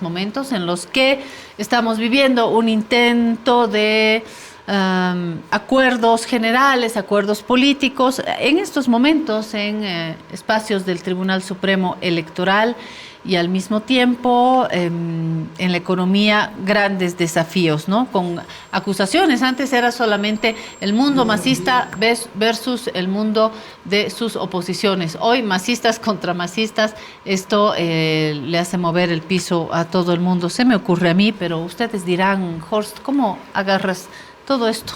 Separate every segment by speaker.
Speaker 1: Momentos en los que estamos viviendo un intento de acuerdos generales, acuerdos políticos, en estos momentos en espacios del Tribunal Supremo Electoral y al mismo tiempo en la economía grandes desafíos, ¿no? Con acusaciones. Antes era solamente el mundo masista versus el mundo de sus oposiciones. Hoy masistas contra masistas, esto le hace mover el piso a todo el mundo. Se me ocurre a mí, pero ustedes dirán, Horst, ¿cómo agarras todo esto?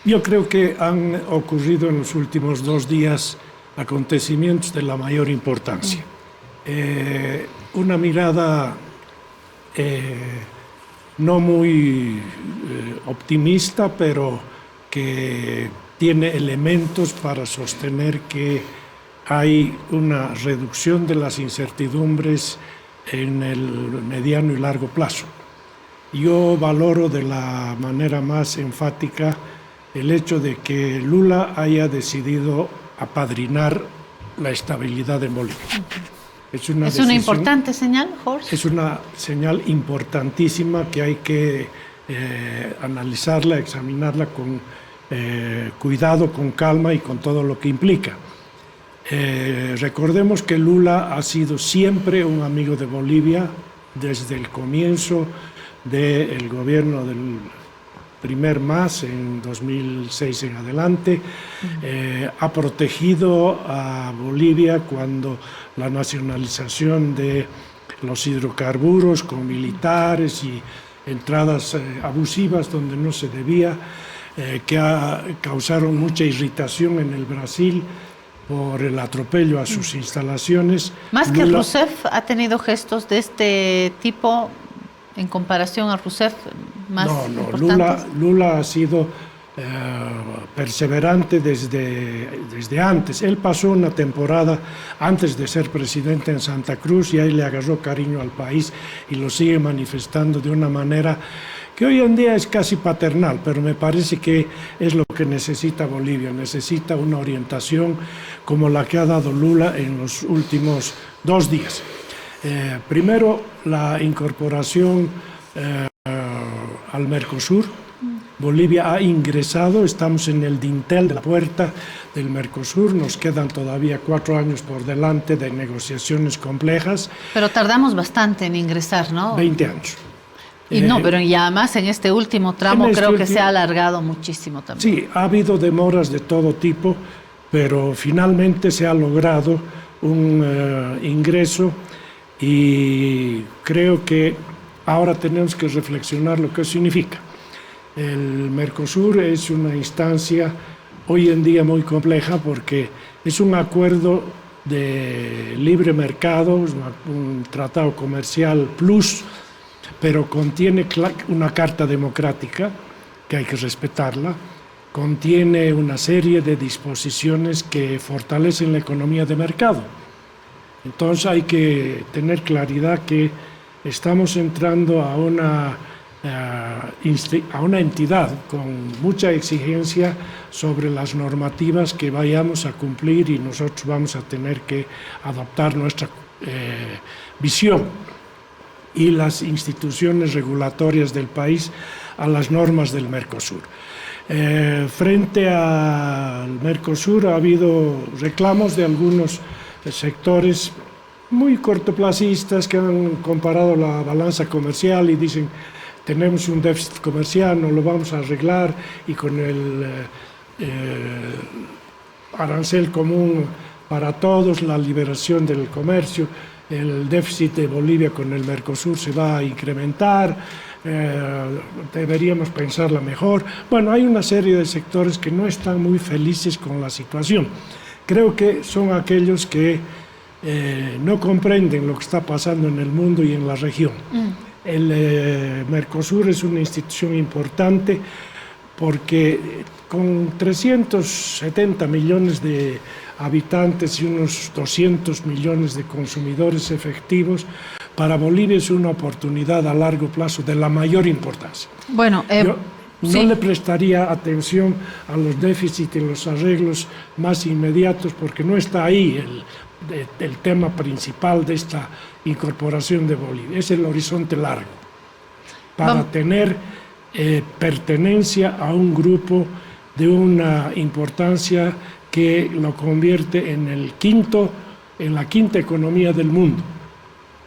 Speaker 2: Yo creo que han ocurrido en los últimos 2 días acontecimientos de la mayor importancia. Una mirada no muy optimista, pero que tiene elementos para sostener que hay una reducción de las incertidumbres en el mediano y largo plazo. Yo valoro de la manera más enfática el hecho de que Lula haya decidido apadrinar la estabilidad en Bolivia.
Speaker 1: ¿Es una importante señal, Horst?
Speaker 2: Es una señal importantísima que hay que analizarla, examinarla con cuidado, con calma y con todo lo que implica. Recordemos que Lula ha sido siempre un amigo de Bolivia desde el comienzo del gobierno del primer MAS en 2006 en adelante. Ha protegido a Bolivia cuando la nacionalización de los hidrocarburos con militares y entradas abusivas donde no se debía, que causaron mucha irritación en el Brasil por el atropello a sus instalaciones.
Speaker 1: Más que Rousseff, ¿ha tenido gestos de este tipo en comparación a Rousseff más importantes?
Speaker 2: Lula ha sido perseverante desde antes. Él pasó una temporada antes de ser presidente en Santa Cruz y ahí le agarró cariño al país y lo sigue manifestando de una manera que hoy en día es casi paternal, pero me parece que es lo que necesita Bolivia. Necesita una orientación como la que ha dado Lula en los últimos 2 días. Primero, la incorporación al Mercosur. Bolivia ha ingresado, estamos en el dintel de la puerta del Mercosur, nos quedan todavía 4 años por delante de negociaciones complejas.
Speaker 1: Pero tardamos bastante en ingresar, ¿no?
Speaker 2: 20 años.
Speaker 1: Y no, pero ya más en este último tramo creo que se ha alargado muchísimo también.
Speaker 2: Sí, ha habido demoras de todo tipo, pero finalmente se ha logrado un ingreso y creo que ahora tenemos que reflexionar lo que significa. El Mercosur es una instancia hoy en día muy compleja porque es un acuerdo de libre mercado, un tratado comercial plus, pero contiene una carta democrática que hay que respetarla, contiene una serie de disposiciones que fortalecen la economía de mercado. Entonces hay que tener claridad que estamos entrando a una entidad con mucha exigencia sobre las normativas que vayamos a cumplir y nosotros vamos a tener que adaptar nuestra visión y las instituciones regulatorias del país a las normas del Mercosur. Frente al Mercosur ha habido reclamos de algunos sectores muy cortoplacistas que han comparado la balanza comercial y dicen tenemos un déficit comercial, no lo vamos a arreglar y con el arancel común para todos, la liberación del comercio, el déficit de Bolivia con el Mercosur se va a incrementar, deberíamos pensarla mejor. Bueno, hay una serie de sectores que no están muy felices con la situación. Creo que son aquellos que no comprenden lo que está pasando en el mundo y en la región. El Mercosur es una institución importante porque con 370 millones de habitantes y unos 200 millones de consumidores efectivos, para Bolivia es una oportunidad a largo plazo de la mayor importancia.
Speaker 1: Bueno,
Speaker 2: Yo no le prestaría atención a los déficits y los arreglos más inmediatos porque no está ahí del tema principal de esta incorporación de Bolivia. Es el horizonte largo, para tener pertenencia a un grupo de una importancia que lo convierte en la quinta economía del mundo.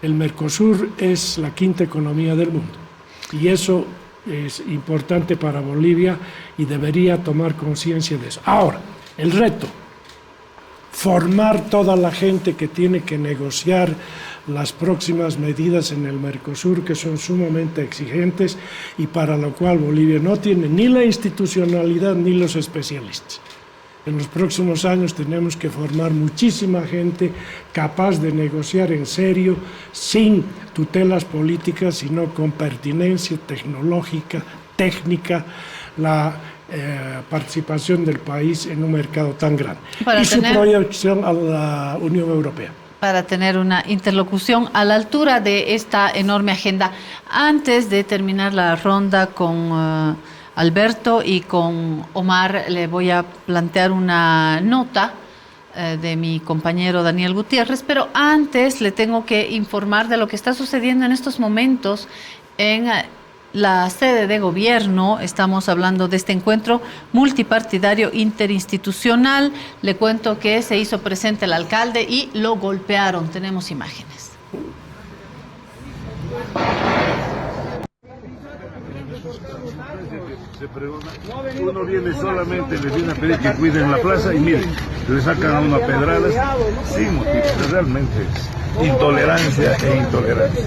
Speaker 2: El Mercosur es la quinta economía del mundo y eso es importante para Bolivia y debería tomar conciencia de eso. Ahora, el reto, formar toda la gente que tiene que negociar las próximas medidas en el Mercosur, que son sumamente exigentes y para lo cual Bolivia no tiene ni la institucionalidad ni los especialistas. En los próximos años tenemos que formar muchísima gente capaz de negociar en serio, sin tutelas políticas, sino con pertinencia tecnológica, técnica, la participación del país en un mercado tan grande. Su proyección a la Unión Europea.
Speaker 1: Para tener una interlocución a la altura de esta enorme agenda. Antes de terminar la ronda con Alberto y con Omar, le voy a plantear una nota de mi compañero Daniel Gutiérrez, pero antes le tengo que informar de lo que está sucediendo en estos momentos en la sede de gobierno. Estamos hablando de este encuentro multipartidario interinstitucional. Le cuento que se hizo presente el alcalde y lo golpearon. Tenemos imágenes.
Speaker 3: Uno viene solamente, les viene a pedir que cuiden la plaza y miren, le sacan a una pedradas sin motivo. Realmente es intolerancia e intolerancia.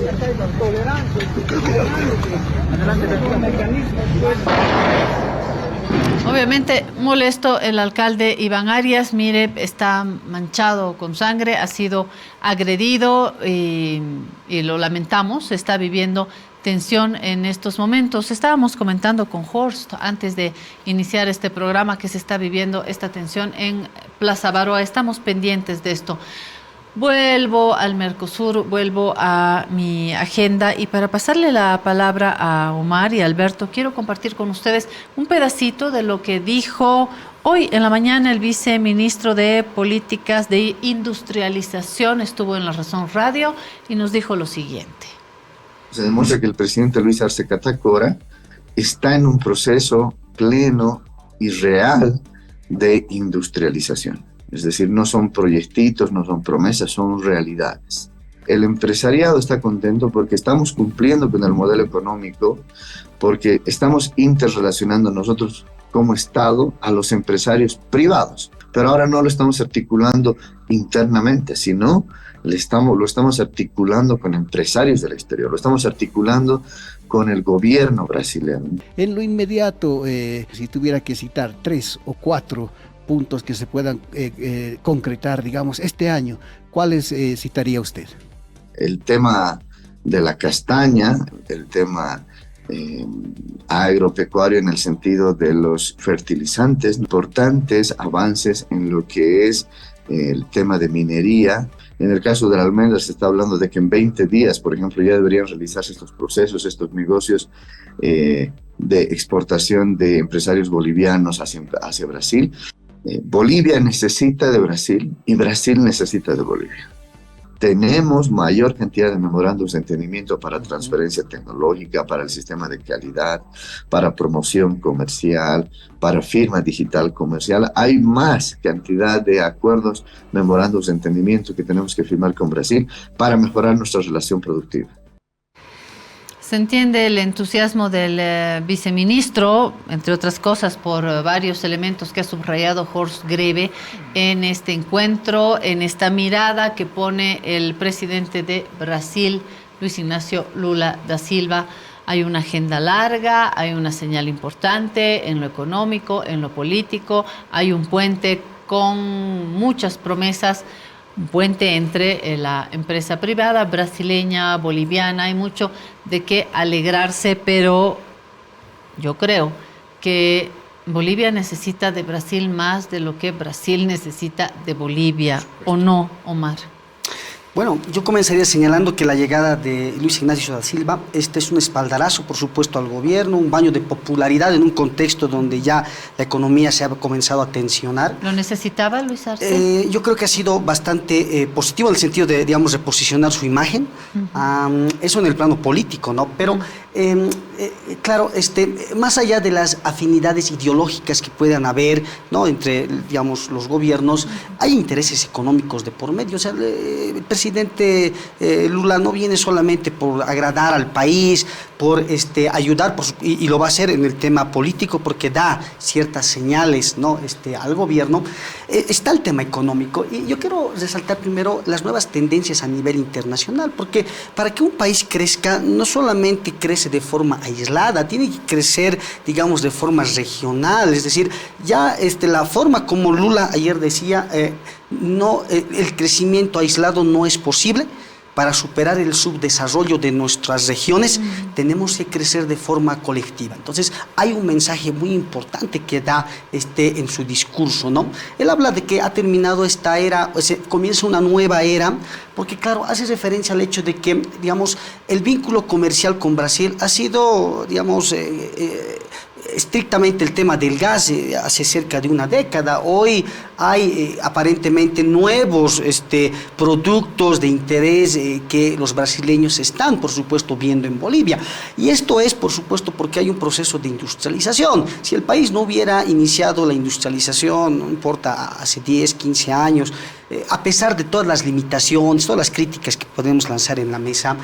Speaker 1: Obviamente molesto el alcalde Iván Arias. Mire, está manchado con sangre, ha sido agredido y lo lamentamos. Está viviendo tensión en estos momentos. Estábamos comentando con Horst antes de iniciar este programa que se está viviendo esta tensión en Plaza Baroa. Estamos pendientes de esto. Vuelvo al Mercosur, vuelvo a mi agenda y para pasarle la palabra a Omar y Alberto, quiero compartir con ustedes un pedacito de lo que dijo hoy en la mañana el viceministro de Políticas de Industrialización. Estuvo en La Razón Radio y nos dijo lo siguiente.
Speaker 4: Se demuestra que el presidente Luis Arce Catacora está en un proceso pleno y real de industrialización. Es decir, no son proyectitos, no son promesas, son realidades. El empresariado está contento porque estamos cumpliendo con el modelo económico, porque estamos interrelacionando nosotros como Estado a los empresarios privados. Pero ahora no lo estamos articulando internamente, sino lo estamos articulando con empresarios del exterior, lo estamos articulando con el gobierno brasileño.
Speaker 5: En lo inmediato, si tuviera que citar 3 o 4 puntos que se puedan concretar, digamos, este año, ¿cuáles citaría usted?
Speaker 4: El tema de la castaña, el tema agropecuario en el sentido de los fertilizantes, importantes avances en lo que es el tema de minería. En el caso de la almendra se está hablando de que en 20 días, por ejemplo, ya deberían realizarse estos procesos, estos negocios de exportación de empresarios bolivianos hacia Brasil. Bolivia necesita de Brasil y Brasil necesita de Bolivia. Tenemos mayor cantidad de memorándums de entendimiento para transferencia tecnológica, para el sistema de calidad, para promoción comercial, para firma digital comercial. Hay más cantidad de acuerdos, memorándums de entendimiento que tenemos que firmar con Brasil para mejorar nuestra relación productiva.
Speaker 1: Se entiende el entusiasmo del viceministro, entre otras cosas, por varios elementos que ha subrayado Horst Greve en este encuentro, en esta mirada que pone el presidente de Brasil, Luis Ignacio Lula da Silva. Hay una agenda larga, hay una señal importante en lo económico, en lo político, hay un puente con muchas promesas, un puente entre la empresa privada brasileña, boliviana. Hay mucho de qué alegrarse, pero yo creo que Bolivia necesita de Brasil más de lo que Brasil necesita de Bolivia, ¿o no, Omar?
Speaker 6: Bueno, yo comenzaría señalando que la llegada de Luis Ignacio da Silva, este es un espaldarazo, por supuesto, al gobierno, un baño de popularidad en un contexto donde ya la economía se ha comenzado a tensionar.
Speaker 1: ¿Lo necesitaba Luis Arce?
Speaker 6: Yo creo que ha sido bastante positivo en el sentido de, digamos, reposicionar su imagen. Eso en el plano político, ¿no? Pero, claro, más allá de las afinidades ideológicas que puedan haber, ¿no?, entre, digamos, los gobiernos, hay intereses económicos de por medio. O sea, el presidente Lula no viene solamente por agradar al país, por ayudar, y lo va a hacer en el tema político porque da ciertas señales, ¿no?, al gobierno. Está el tema económico, y yo quiero resaltar primero las nuevas tendencias a nivel internacional, porque para que un país crezca, no solamente crece de forma aislada, tiene que crecer, digamos, de forma regional. Es decir, ya la forma como Lula ayer decía, el crecimiento aislado no es posible. Para superar el subdesarrollo de nuestras regiones, tenemos que crecer de forma colectiva. Entonces, hay un mensaje muy importante que da en su discurso, ¿no? Él habla de que ha terminado esta era, comienza una nueva era, porque, claro, hace referencia al hecho de que, digamos, el vínculo comercial con Brasil ha sido, digamos, estrictamente el tema del gas hace cerca de una década. Hoy hay aparentemente nuevos productos de interés que los brasileños están, por supuesto, viendo en Bolivia. Y esto es, por supuesto, porque hay un proceso de industrialización. Si el país no hubiera iniciado la industrialización, no importa, hace 10, 15 años, a pesar de todas las limitaciones, todas las críticas que podemos lanzar en la mesa,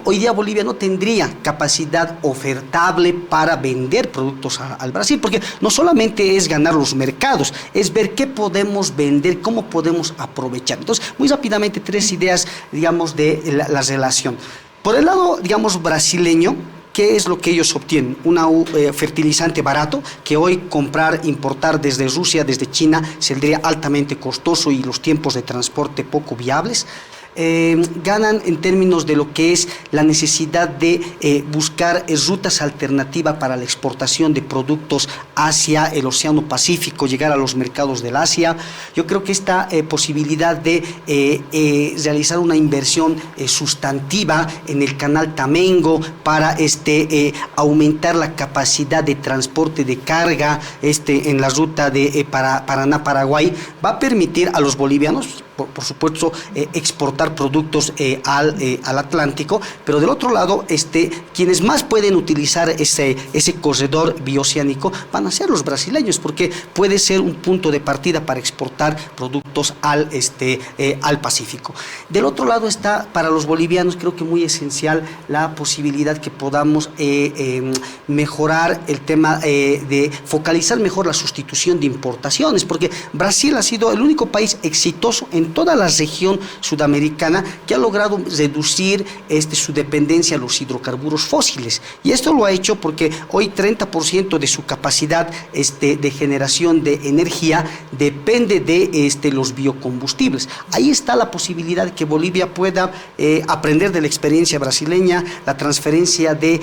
Speaker 6: hoy día Bolivia no tendría capacidad ofertable para vender productos al Brasil, porque no solamente es ganar los mercados, es ver qué podemos vender, cómo podemos aprovechar. Entonces, muy rápidamente, 3 ideas, digamos, de la relación. Por el lado, digamos, brasileño, ¿qué es lo que ellos obtienen? Un fertilizante barato, que hoy importar desde Rusia, desde China, saldría altamente costoso y los tiempos de transporte poco viables. Ganan en términos de lo que es la necesidad de buscar rutas alternativas para la exportación de productos hacia el Océano Pacífico, llegar a los mercados del Asia. Yo creo que esta posibilidad de realizar una inversión sustantiva en el canal Tamengo para aumentar la capacidad de transporte de carga en la ruta de Paraná-Paraguay va a permitir a los bolivianos, por supuesto, exportar productos al Atlántico, pero del otro lado, quienes más pueden utilizar ese corredor bioceánico van a ser los brasileños, porque puede ser un punto de partida para exportar productos al Pacífico. Del otro lado está, para los bolivianos, creo que muy esencial la posibilidad que podamos mejorar el tema de focalizar mejor la sustitución de importaciones, porque Brasil ha sido el único país exitoso en toda la región sudamericana que ha logrado reducir su dependencia a los hidrocarburos fósiles, y esto lo ha hecho porque hoy 30% de su capacidad de generación de energía depende de los biocombustibles. Ahí está la posibilidad de que Bolivia pueda aprender de la experiencia brasileña, la transferencia de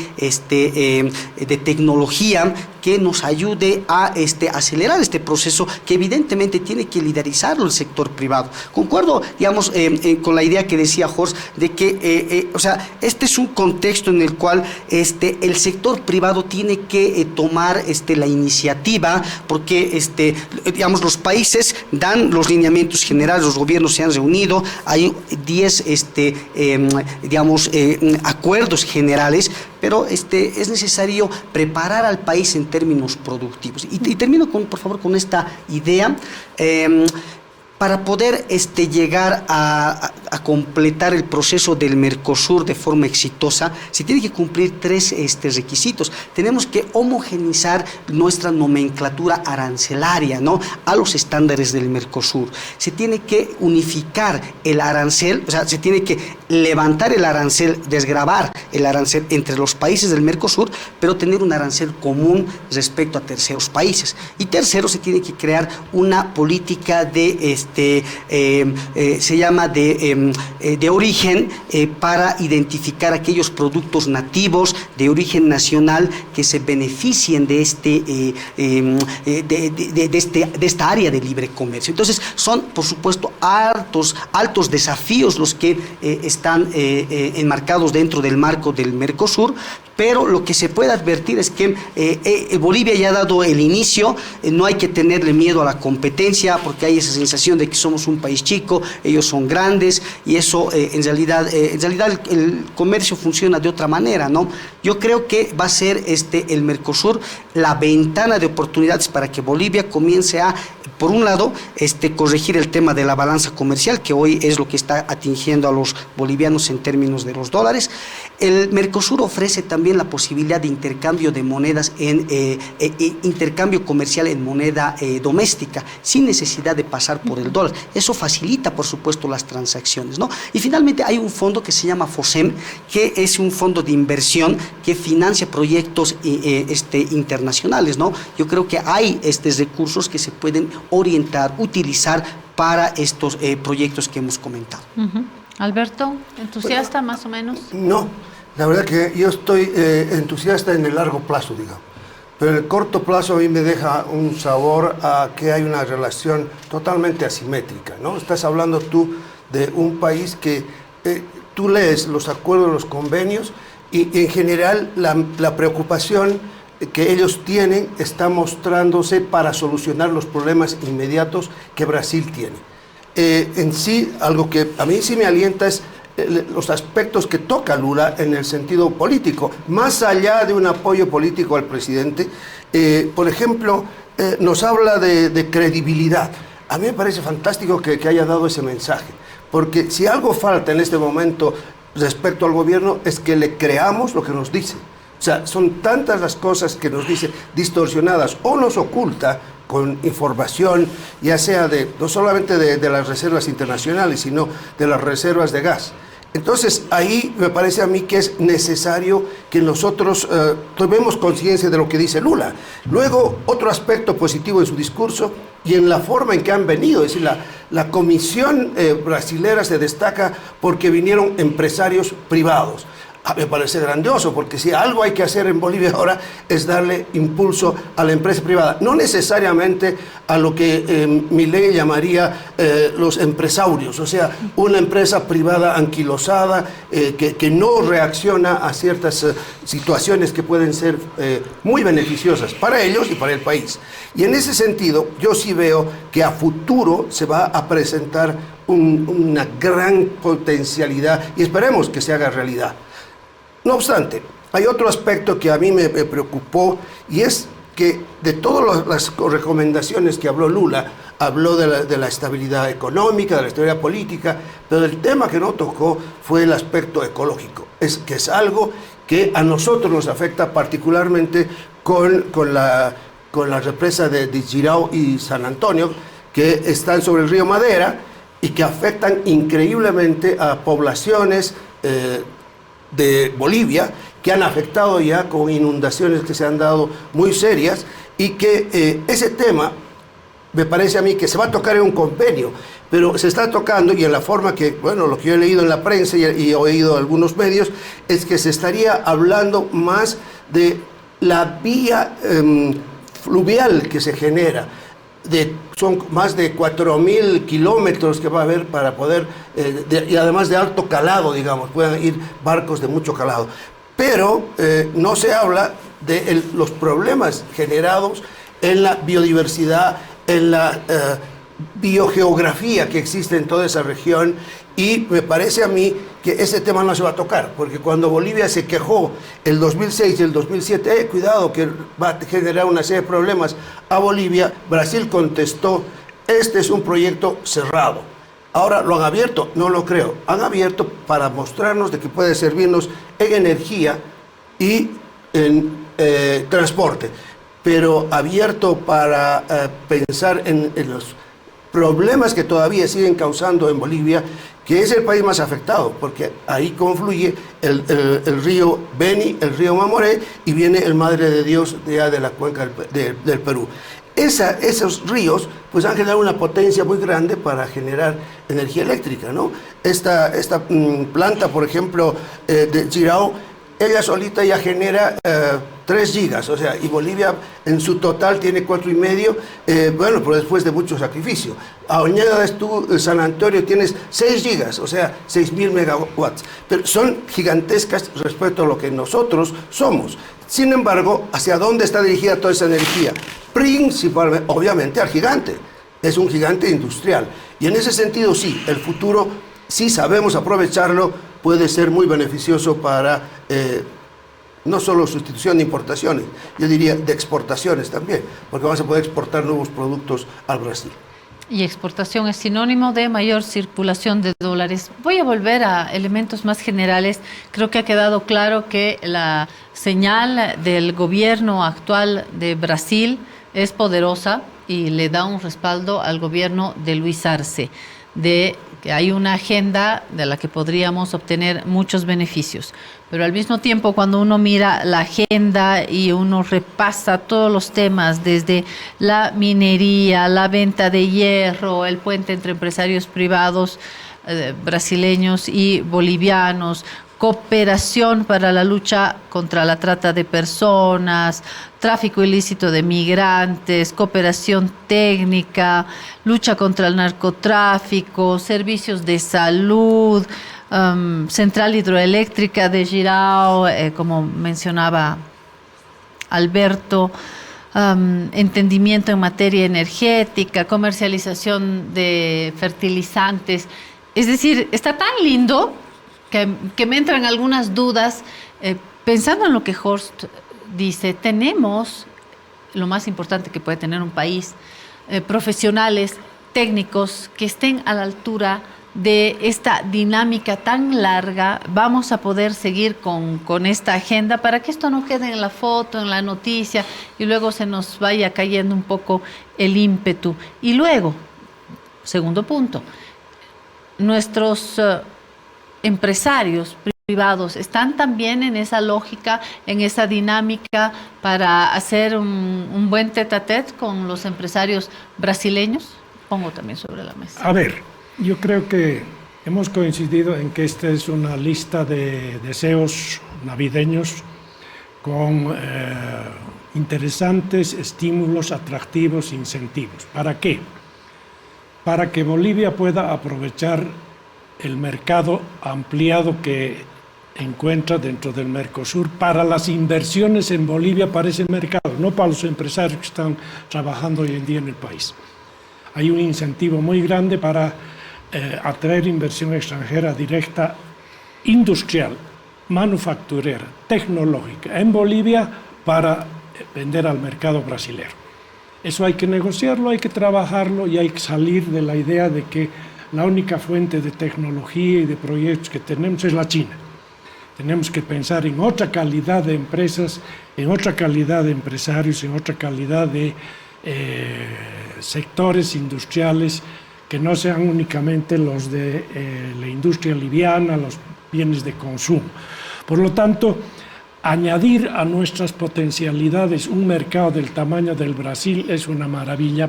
Speaker 6: tecnología que nos ayude a acelerar este proceso, que evidentemente tiene que liderizarlo el sector privado. Concuerdo, digamos, con la idea que decía Jorge, de que, este es un contexto en el cual el sector privado tiene que tomar la iniciativa, porque, digamos, los países dan los lineamientos generales, los gobiernos se han reunido, hay 10, acuerdos generales, pero es necesario preparar al país en términos productivos. Y termino, por favor, con esta idea. Para poder llegar a completar el proceso del Mercosur de forma exitosa, se tiene que cumplir 3 requisitos. Tenemos que homogeneizar nuestra nomenclatura arancelaria, ¿no?, a los estándares del Mercosur. Se tiene que unificar el arancel, se tiene que levantar el arancel, desgravar el arancel entre los países del Mercosur, pero tener un arancel común respecto a terceros países. Y tercero, se tiene que crear una política de se llama de origen, para identificar aquellos productos nativos de origen nacional que se beneficien de esta área de libre comercio. Entonces son, por supuesto, altos desafíos los que están enmarcados dentro del marco del Mercosur, pero lo que se puede advertir es que Bolivia ya ha dado el inicio. No hay que tenerle miedo a la competencia, porque hay esa sensación de que somos un país chico, ellos son grandes, y eso en realidad el comercio funciona de otra manera, ¿no? Yo creo que va a ser el Mercosur la ventana de oportunidades para que Bolivia comience a, por un lado, corregir el tema de la balanza comercial, que hoy es lo que está atingiendo a los bolivianos en términos de los dólares. El Mercosur ofrece también la posibilidad de intercambio de monedas, intercambio comercial en moneda doméstica, sin necesidad de pasar por el dólar. Eso facilita, por supuesto, las transacciones, ¿no? Y finalmente hay un fondo que se llama FOSEM, que es un fondo de inversión que financia proyectos internacionales, ¿no? Yo creo que hay recursos que se pueden orientar, utilizar para estos proyectos que hemos comentado.
Speaker 1: Alberto, ¿entusiasta más o menos?
Speaker 7: No, la verdad que yo estoy entusiasta en el largo plazo, digamos. Pero en el corto plazo a mí me deja un sabor a que hay una relación totalmente asimétrica, ¿no? Estás hablando tú de un país que tú lees los acuerdos, los convenios, y en general la preocupación que ellos tienen está mostrándose para solucionar los problemas inmediatos que Brasil tiene. En sí, algo que a mí sí me alienta es los aspectos que toca Lula en el sentido político, más allá de un apoyo político al presidente. Por ejemplo, nos habla de credibilidad. A mí me parece fantástico que haya dado ese mensaje, porque si algo falta en este momento respecto al gobierno es que le creamos lo que nos dice. O sea, son tantas las cosas que nos dice distorsionadas o nos oculta con información, ya sea no solamente de las reservas internacionales, sino de las reservas de gas. Entonces, ahí me parece a mí que es necesario que nosotros tomemos conciencia de lo que dice Lula. Luego, otro aspecto positivo en su discurso y en la forma en que han venido, es decir, la comisión brasilera se destaca porque vinieron empresarios privados. Me parece grandioso, porque si algo hay que hacer en Bolivia ahora es darle impulso a la empresa privada, no necesariamente a lo que Milei llamaría los empresarios, o sea, una empresa privada anquilosada que no reacciona a ciertas situaciones que pueden ser muy beneficiosas para ellos y para el país. Y en ese sentido, yo sí veo que a futuro se va a presentar una gran potencialidad y esperemos que se haga realidad. No obstante, hay otro aspecto que a mí me preocupó, y es que de todas las recomendaciones que habló Lula, habló de la estabilidad económica, de la estabilidad política, pero el tema que no tocó fue el aspecto ecológico, que es algo que a nosotros nos afecta particularmente con la represa de Jirau y San Antonio, que están sobre el río Madera y que afectan increíblemente a poblaciones de Bolivia, que han afectado ya con inundaciones que se han dado muy serias, y que ese tema me parece a mí que se va a tocar en un convenio, pero se está tocando, y en la forma que, bueno, lo que yo he leído en la prensa y he oído en algunos medios, es que se estaría hablando más de la vía fluvial que se genera. Son más de 4.000 kilómetros que va a haber para poder, y además de alto calado, digamos, pueden ir barcos de mucho calado. Pero no se habla de los problemas generados en la biodiversidad, en la biogeografía que existe en toda esa región, y me parece a mí que ese tema no se va a tocar, porque cuando Bolivia se quejó el 2006 y el 2007, cuidado que va a generar una serie de problemas a Bolivia, Brasil contestó, este es un proyecto cerrado. Ahora, ¿lo han abierto? No lo creo. Han abierto para mostrarnos de que puede servirnos en energía y en transporte, pero abierto para pensar en los problemas que todavía siguen causando en Bolivia, que es el país más afectado, porque ahí confluye el río Beni, el río Mamoré, y viene el Madre de Dios de la cuenca del Perú. Esos ríos pues han generado una potencia muy grande para generar energía eléctrica, ¿no? Esta planta, por ejemplo, de Jirau, ella solita ya genera 3 gigas, o sea, y Bolivia en su total tiene 4,5, bueno, pero después de mucho sacrificio. Añades tú, San Antonio, tienes 6 gigas, o sea, 6.000 megawatts, pero son gigantescas respecto a lo que nosotros somos. Sin embargo, ¿hacia dónde está dirigida toda esa energía? Principalmente, obviamente, al gigante. Es un gigante industrial. Y en ese sentido, sí, el futuro, si sabemos aprovecharlo, puede ser muy beneficioso para no solo sustitución de importaciones, yo diría de exportaciones también, porque vamos a poder exportar nuevos productos al Brasil.
Speaker 1: Y exportación es sinónimo de mayor circulación de dólares. Voy a volver a elementos más generales. Creo que ha quedado claro que la señal del gobierno actual de Brasil es poderosa y le da un respaldo al gobierno de Luis Arce, de que hay una agenda de la que podríamos obtener muchos beneficios. Pero al mismo tiempo, cuando uno mira la agenda y uno repasa todos los temas, desde la minería, la venta de hierro, el puente entre empresarios privados brasileños y bolivianos, cooperación para la lucha contra la trata de personas, tráfico ilícito de migrantes, cooperación técnica, lucha contra el narcotráfico, servicios de salud, central hidroeléctrica de Jirau, como mencionaba Alberto, entendimiento en materia energética, comercialización de fertilizantes. Es decir, está tan lindo que me entran algunas dudas, pensando en lo que Horst dice. Tenemos lo más importante que puede tener un país, profesionales, técnicos que estén a la altura de esta dinámica tan larga. Vamos a poder seguir con esta agenda para que esto no quede en la foto, en la noticia, y luego se nos vaya cayendo un poco el ímpetu. Y luego, segundo punto, nuestros empresarios privados están también en esa lógica, en esa dinámica para hacer un buen tete-a-tete con los empresarios brasileños. Pongo también sobre la mesa.
Speaker 2: A ver, yo creo que hemos coincidido en que esta es una lista de deseos navideños con interesantes estímulos, atractivos, incentivos. ¿Para qué? Para que Bolivia pueda aprovechar el mercado ampliado que encuentra dentro del Mercosur para las inversiones en Bolivia, para ese mercado, no para los empresarios que están trabajando hoy en día en el país. Hay un incentivo muy grande para atraer inversión extranjera directa, industrial, manufacturera, tecnológica, en Bolivia para vender al mercado brasileño. Eso hay que negociarlo, hay que trabajarlo y hay que salir de la idea de que la única fuente de tecnología y de proyectos que tenemos es la China. Tenemos que pensar en otra calidad de empresas, en otra calidad de empresarios, en otra calidad de sectores industriales que no sean únicamente los de la industria liviana, los bienes de consumo. Por lo tanto, añadir a nuestras potencialidades un mercado del tamaño del Brasil es una maravilla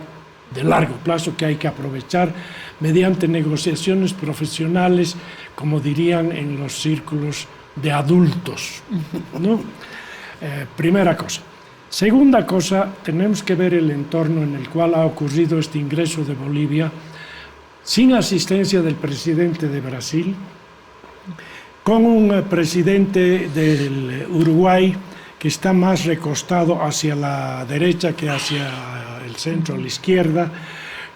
Speaker 2: de largo plazo que hay que aprovechar mediante negociaciones profesionales, como dirían en los círculos de adultos, ¿no? Primera cosa. Segunda cosa, tenemos que ver el entorno en el cual ha ocurrido este ingreso de Bolivia, sin asistencia del presidente de Brasil, con un presidente del Uruguay que está más recostado hacia la derecha que hacia el centro, a la izquierda,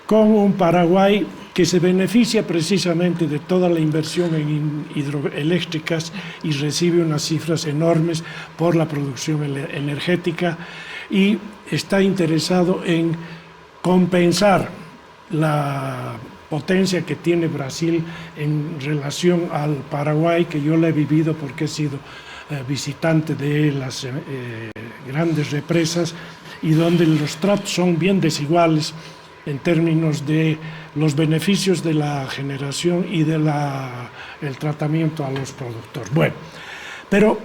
Speaker 2: con un Paraguay que se beneficia precisamente de toda la inversión en hidroeléctricas y recibe unas cifras enormes por la producción energética y está interesado en compensar la potencia que tiene Brasil en relación al Paraguay, que yo la he vivido porque he sido visitante de las grandes represas y donde los tratos son bien desiguales en términos de los beneficios de la generación y de el tratamiento a los productores. Bueno, pero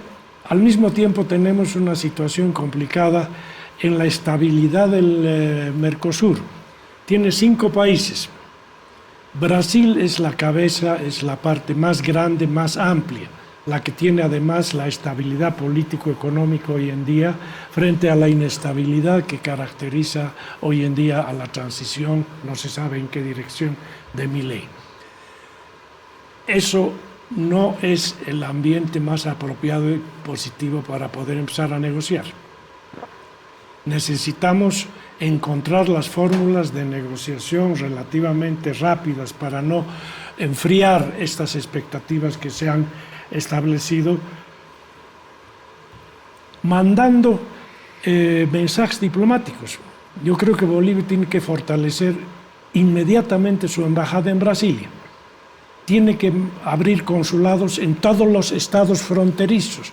Speaker 2: al mismo tiempo tenemos una situación complicada en la estabilidad del Mercosur. Tiene 5 países. Brasil es la cabeza, es la parte más grande, más amplia, la que tiene además la estabilidad político-económica hoy en día frente a la inestabilidad que caracteriza hoy en día a la transición, no se sabe en qué dirección, de Milei. Eso no es el ambiente más apropiado y positivo para poder empezar a negociar. Necesitamos encontrar las fórmulas de negociación relativamente rápidas para no enfriar estas expectativas que se han establecido, mandando mensajes diplomáticos. Yo creo que Bolivia tiene que fortalecer inmediatamente su embajada en Brasilia. Tiene que abrir consulados en todos los estados fronterizos,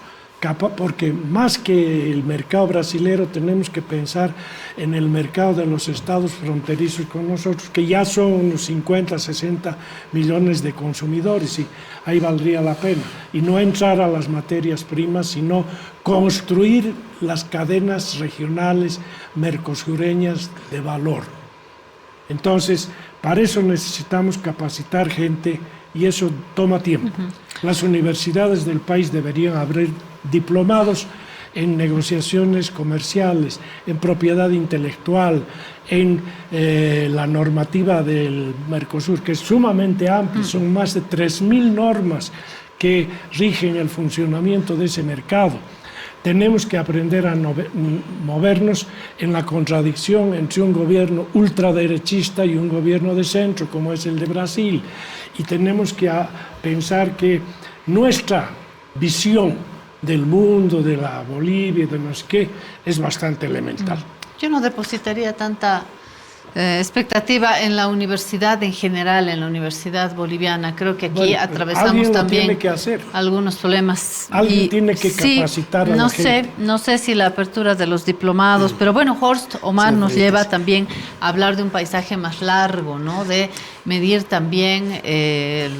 Speaker 2: porque más que el mercado brasilero tenemos que pensar en el mercado de los estados fronterizos con nosotros, que ya son unos 50, 60 millones de consumidores, y ahí valdría la pena. Y no entrar a las materias primas, sino construir las cadenas regionales mercosureñas de valor. Entonces, para eso necesitamos capacitar gente, y eso toma tiempo. Las universidades del país deberían abrir diplomados en negociaciones comerciales, en propiedad intelectual, en la normativa del Mercosur, que es sumamente amplia, son más de 3.000 normas que rigen el funcionamiento de ese mercado. Tenemos que aprender a movernos en la contradicción entre un gobierno ultraderechista y un gobierno de centro, como es el de Brasil. Y tenemos que pensar que nuestra visión del mundo, de la Bolivia, de no sé qué, es bastante elemental.
Speaker 1: Yo no depositaría tanta expectativa en la universidad en general, en la universidad boliviana. Creo que aquí atravesamos también algunos problemas.
Speaker 2: Alguien tiene que capacitar a la gente.
Speaker 1: No sé si la apertura de los diplomados, pero bueno, Horst Omar nos lleva también a hablar de un paisaje más largo, ¿no? De medir también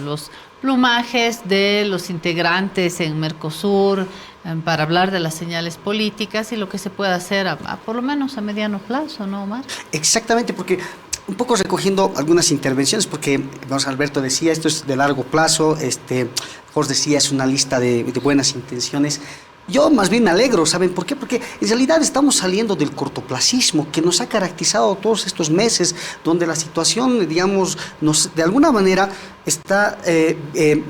Speaker 1: los plumajes de los integrantes en Mercosur, para hablar de las señales políticas y lo que se puede hacer por lo menos a mediano plazo, ¿no, Omar?
Speaker 6: Exactamente, porque un poco recogiendo algunas intervenciones, porque Alberto decía, esto es de largo plazo, Jorge decía, es una lista de buenas intenciones. Yo más bien me alegro, ¿saben por qué? Porque en realidad estamos saliendo del cortoplacismo que nos ha caracterizado todos estos meses, donde la situación, digamos, de alguna manera está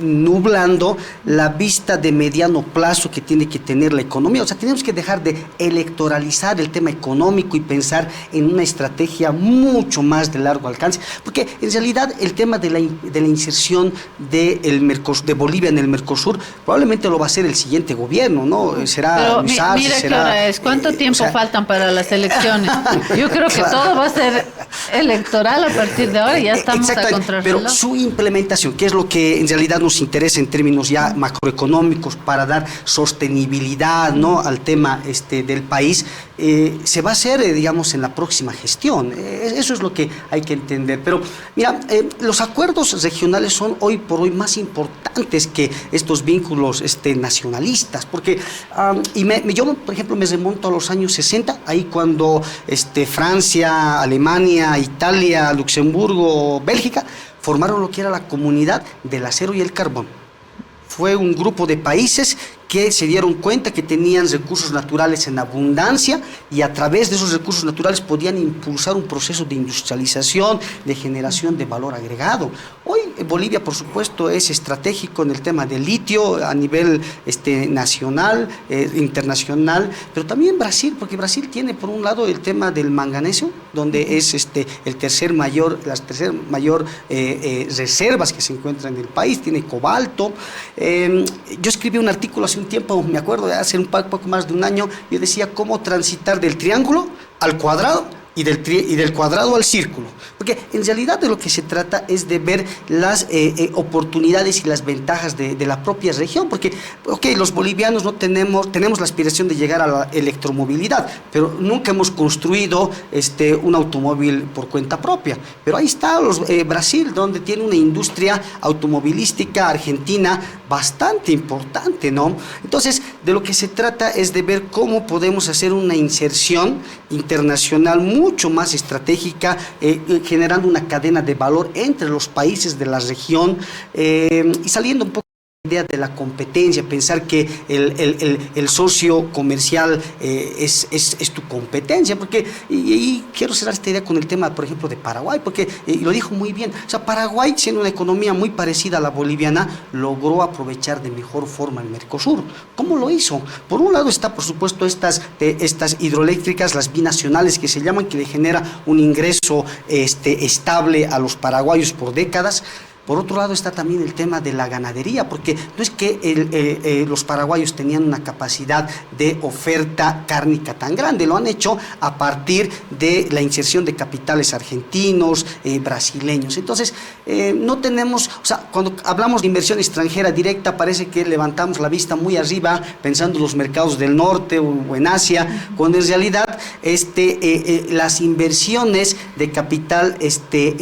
Speaker 6: nublando la vista de mediano plazo que tiene que tener la economía. O sea, tenemos que dejar de electoralizar el tema económico y pensar en una estrategia mucho más de largo alcance, porque en realidad el tema de la inserción de Bolivia en el Mercosur probablemente lo va a hacer el siguiente gobierno, ¿no? Será
Speaker 1: mira qué hora es, ¿cuánto tiempo faltan para las elecciones? Yo creo que todo va a ser electoral a partir de ahora, ya estamos a contrarreloj.
Speaker 6: Pero su implementación, que es lo que en realidad nos interesa en términos ya macroeconómicos para dar sostenibilidad, ¿no?, al tema del país, se va a hacer, digamos, en la próxima gestión. Eso es lo que hay que entender. Pero mira, los acuerdos regionales son hoy por hoy más importantes que estos vínculos nacionalistas, porque yo, por ejemplo, me remonto a los años 60, ahí cuando Francia, Alemania, Italia, Luxemburgo, Bélgica formaron lo que era la Comunidad del Acero y el Carbón. Fue un grupo de países que se dieron cuenta que tenían recursos naturales en abundancia y a través de esos recursos naturales podían impulsar un proceso de industrialización, de generación de valor agregado. Hoy Bolivia, por supuesto, es estratégico en el tema del litio a nivel nacional, internacional, pero también Brasil, porque Brasil tiene por un lado el tema del manganesio, donde es las tercer mayor reservas que se encuentran en el país, tiene cobalto. Yo escribí un artículo hace un tiempo, me acuerdo, de hace un poco más de un año, yo decía cómo transitar del triángulo al cuadrado y del cuadrado al círculo, porque en realidad de lo que se trata es de ver las oportunidades y las ventajas de la propia región, porque los bolivianos no tenemos la aspiración de llegar a la electromovilidad, pero nunca hemos construido un automóvil por cuenta propia, pero ahí está Brasil, donde tiene una industria automovilística, Argentina, bastante importante, ¿no? Entonces, de lo que se trata es de ver cómo podemos hacer una inserción internacional mucho más estratégica, generando una cadena de valor entre los países de la región y saliendo un poco idea de la competencia, pensar que el socio comercial es tu competencia, porque, y quiero cerrar esta idea con el tema, por ejemplo, de Paraguay, porque lo dijo muy bien, o sea, Paraguay, siendo una economía muy parecida a la boliviana, logró aprovechar de mejor forma el Mercosur. ¿Cómo lo hizo? Por un lado está, por supuesto, estas hidroeléctricas, las binacionales que se llaman, que le genera un ingreso estable a los paraguayos por décadas. Por otro lado está también el tema de la ganadería, porque no es que los paraguayos tenían una capacidad de oferta cárnica tan grande, lo han hecho a partir de la inserción de capitales argentinos, brasileños. Entonces, no tenemos, o sea, cuando hablamos de inversión extranjera directa, parece que levantamos la vista muy arriba, pensando en los mercados del norte o en Asia, cuando en realidad las inversiones de capital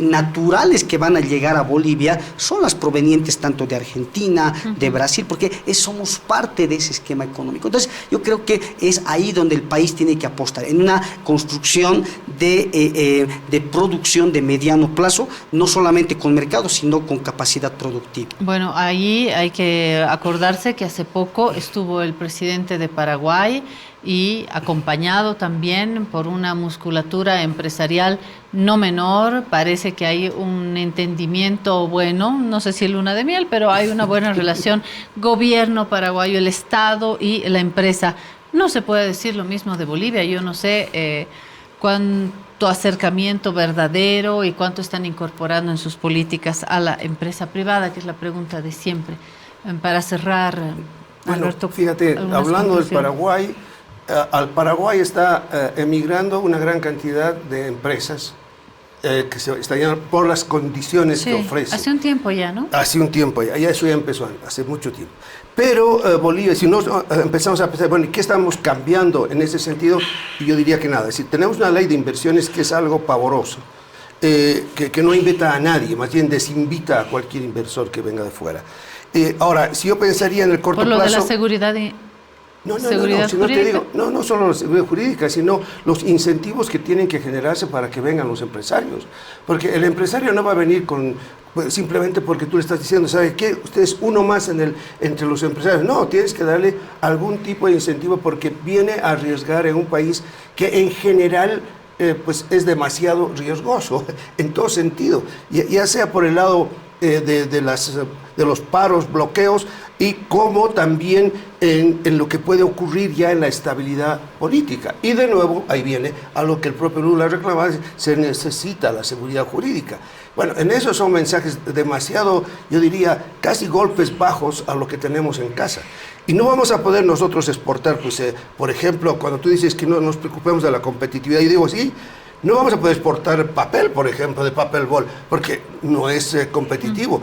Speaker 6: naturales que van a llegar a Bolivia son las provenientes tanto de Argentina, de Brasil, porque somos parte de ese esquema económico. Entonces, yo creo que es ahí donde el país tiene que apostar, en una construcción de producción de mediano plazo, no solamente con mercado, sino con capacidad productiva.
Speaker 1: Bueno, ahí hay que acordarse que hace poco estuvo el presidente de Paraguay y acompañado también por una musculatura empresarial no menor. Parece que hay un entendimiento bueno, no sé si luna de miel, pero hay una buena relación gobierno paraguayo, el Estado y la empresa. No se puede decir lo mismo de Bolivia. Yo no sé cuánto acercamiento verdadero y cuánto están incorporando en sus políticas a la empresa privada, que es la pregunta de siempre. Para cerrar,
Speaker 7: bueno,
Speaker 1: Alberto,
Speaker 7: fíjate, hablando del Paraguay, al Paraguay está emigrando una gran cantidad de empresas que se están por las condiciones que ofrecen.
Speaker 1: Hace un tiempo ya, ¿no?
Speaker 7: Hace un tiempo ya, eso ya empezó hace mucho tiempo. Pero Bolivia, si no empezamos a pensar, bueno, ¿y qué estamos cambiando en ese sentido? Y yo diría que nada. Si tenemos una ley de inversiones que es algo pavoroso, que no invita a nadie, más bien desinvita a cualquier inversor que venga de fuera. Ahora, si yo pensaría en el corto plazo...
Speaker 1: Por lo de la seguridad y...
Speaker 7: No, si no te digo, no solo la seguridad jurídica, sino los incentivos que tienen que generarse para que vengan los empresarios. Porque el empresario no va a venir simplemente porque tú le estás diciendo, ¿sabe qué? Usted es uno más entre los empresarios. No, tienes que darle algún tipo de incentivo porque viene a arriesgar en un país que en general pues es demasiado riesgoso en todo sentido, ya sea por el lado de los paros, bloqueos, y como también en lo que puede ocurrir ya en la estabilidad política. Y de nuevo, ahí viene a lo que el propio Lula reclamaba, se necesita la seguridad jurídica. Bueno, en eso son mensajes demasiado, yo diría, casi golpes bajos a lo que tenemos en casa. Y no vamos a poder nosotros exportar, pues, por ejemplo, cuando tú dices que no nos preocupemos de la competitividad, yo digo, sí, no vamos a poder exportar papel, por ejemplo, de papel bol, porque no es competitivo.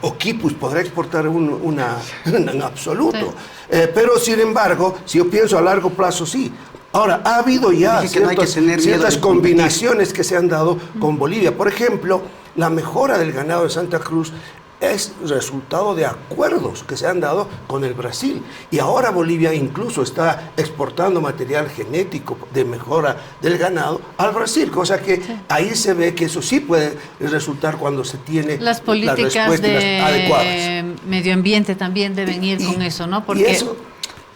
Speaker 7: O Quipus podrá exportar en absoluto. Sí. Pero, sin embargo, si yo pienso a largo plazo, sí. Ahora, ha habido ya ciertas combinaciones que se han dado con Bolivia. Por ejemplo, la mejora del ganado de Santa Cruz es resultado de acuerdos que se han dado con el Brasil. Y ahora Bolivia incluso está exportando material genético de mejora del ganado al Brasil, cosa que ahí se ve que eso sí puede resultar cuando se tiene
Speaker 1: las políticas de medio ambiente también deben ir con eso, ¿no? Porque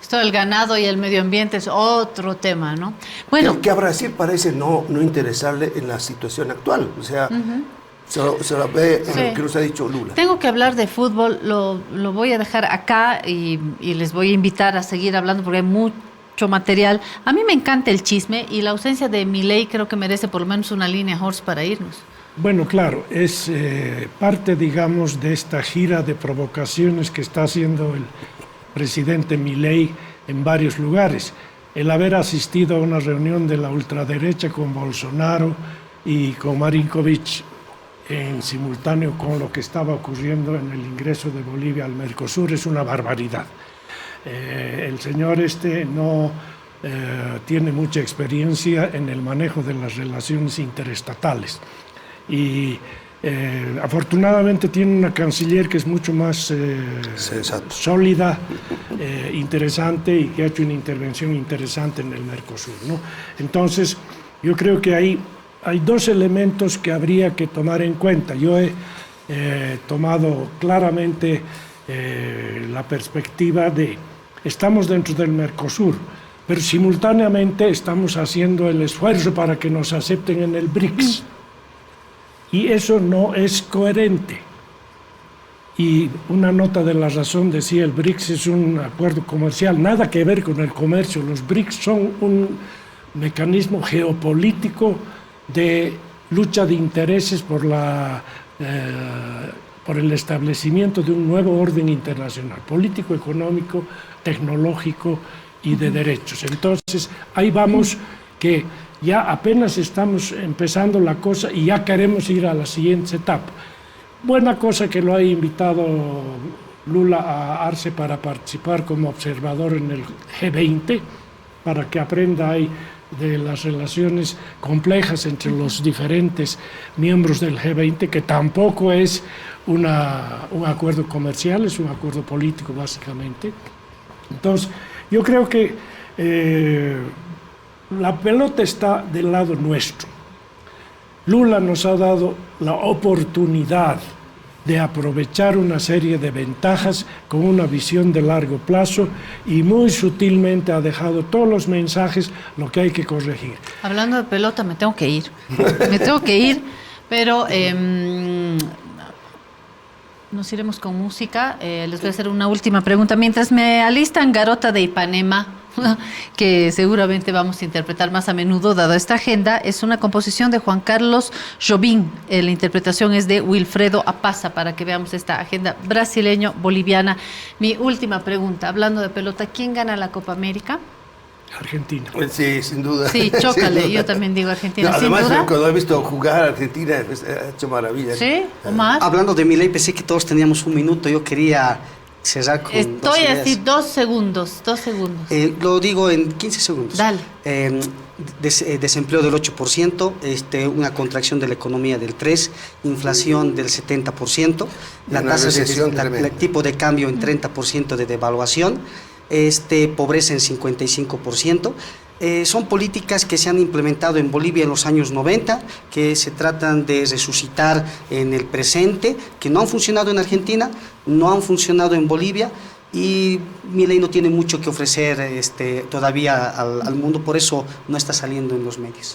Speaker 1: esto del ganado y el medio ambiente es otro tema, ¿no? Bueno,
Speaker 7: que a Brasil parece no interesarle en la situación actual, o sea... Se lo ve en lo que nos ha dicho Lula.
Speaker 1: Tengo que hablar de fútbol, lo voy a dejar acá y les voy a invitar a seguir hablando porque hay mucho material. A mí me encanta el chisme y la ausencia de Milei creo que merece por lo menos una línea Horst para irnos.
Speaker 2: Bueno, claro, es parte, digamos, de esta gira de provocaciones que está haciendo el presidente Milei en varios lugares. El haber asistido a una reunión de la ultraderecha con Bolsonaro y con Marinkovic en simultáneo con lo que estaba ocurriendo en el ingreso de Bolivia al Mercosur es una barbaridad. El señor no tiene mucha experiencia en el manejo de las relaciones interestatales y Afortunadamente tiene una canciller que es mucho más sólida, interesante y que ha hecho una intervención interesante en el Mercosur, ¿no? Entonces, yo creo que hay dos elementos que habría que tomar en cuenta. Yo he tomado claramente la perspectiva de estamos dentro del Mercosur, pero simultáneamente estamos haciendo el esfuerzo para que nos acepten en el BRICS. Y eso no es coherente. Y una nota de La Razón decía, el BRICS es un acuerdo comercial, nada que ver con el comercio. Los BRICS son un mecanismo geopolítico de lucha de intereses por el establecimiento de un nuevo orden internacional, político, económico, tecnológico y de derechos. Entonces, ahí vamos que ya apenas estamos empezando la cosa y ya queremos ir a la siguiente etapa. Buena cosa que lo ha invitado Lula a Arce para participar como observador en el G20, para que aprenda ahí de las relaciones complejas entre los diferentes miembros del G20, que tampoco es un acuerdo comercial, es un acuerdo político básicamente. Entonces, yo creo que la pelota está del lado nuestro. Lula nos ha dado la oportunidad de aprovechar una serie de ventajas con una visión de largo plazo y muy sutilmente ha dejado todos los mensajes lo que hay que corregir.
Speaker 1: Hablando de pelota, me tengo que ir. Pero nos iremos con música. Les voy a hacer una última pregunta. Mientras me alistan Garota de Ipanema, que seguramente vamos a interpretar más a menudo dada esta agenda, es una composición de Juan Carlos Jobim. La interpretación es de Wilfredo Apaza, para que veamos esta agenda brasileño-boliviana. Mi última pregunta, hablando de pelota, ¿quién gana la Copa América?
Speaker 2: Argentina.
Speaker 7: Sí, sin duda.
Speaker 1: Sí, chócale, yo también digo Argentina.
Speaker 7: No,
Speaker 1: sin
Speaker 7: además,
Speaker 1: duda.
Speaker 7: cuando he visto jugar a Argentina, pues, ha hecho maravillas.
Speaker 1: ¿Sí? ¿Omar?
Speaker 6: Hablando de Milei, pensé que todos teníamos un minuto. Yo quería cerrar con
Speaker 1: Estoy
Speaker 6: dos
Speaker 1: así,
Speaker 6: ideas.
Speaker 1: 2 segundos.
Speaker 6: Lo digo en 15 segundos.
Speaker 1: Dale.
Speaker 6: Desempleo del 8%, una contracción de la economía del 3%, inflación del 70%, la
Speaker 7: Una
Speaker 6: tasa
Speaker 7: recesión
Speaker 6: de
Speaker 7: tremenda.
Speaker 6: el tipo de cambio en 30% de devaluación, pobreza en 55%. Son políticas que se han implementado en Bolivia en los años 90, que se tratan de resucitar en el presente, que no han funcionado en Argentina, no han funcionado en Bolivia, y Milei no tiene mucho que ofrecer todavía al mundo, por eso no está saliendo en los medios.